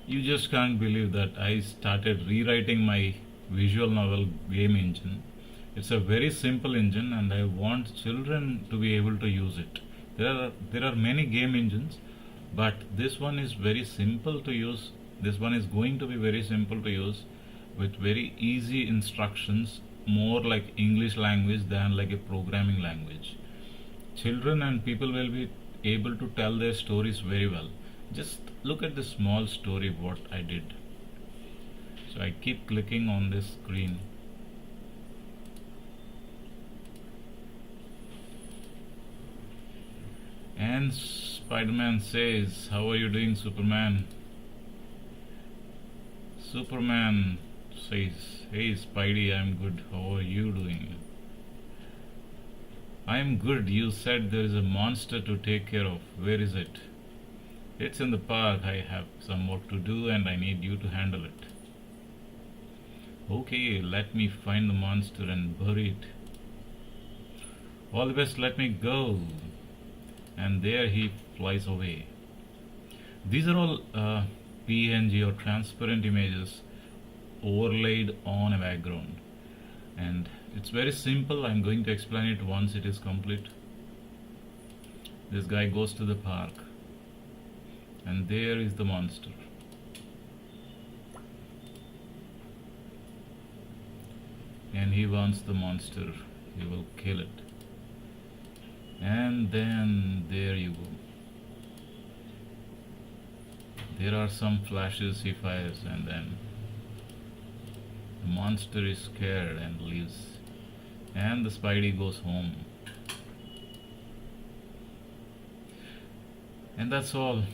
You just can't believe that I started rewriting my visual novel game engine. It's a very simple engine and I want children to be able to use it. There are many game engines, but this one is very simple to use. This one is going to be very simple to use with very easy instructions, more like English language than like a programming language. Children and people will be able to tell their stories very well. Just look at the small story what I did. So I keep clicking on this screen. And Spider-Man says, "How are you doing, Superman?" Superman says, "Hey Spidey, I'm good. How are you doing?" "I'm good. You said there is a monster to take care of. Where is it?" "It's in the park. I have some work to do and I need you to handle it." "Okay, let me find the monster and bury it." "All the best, let me go." And there he flies away. These are all PNG or transparent images overlaid on a background. And it's very simple. I'm going to explain it once it is complete. This guy goes to the park and there is the monster. And he wants the monster. He will kill it. And then there you go. There are some flashes he fires and then the monster is scared and leaves. And the Spidey goes home. And that's all.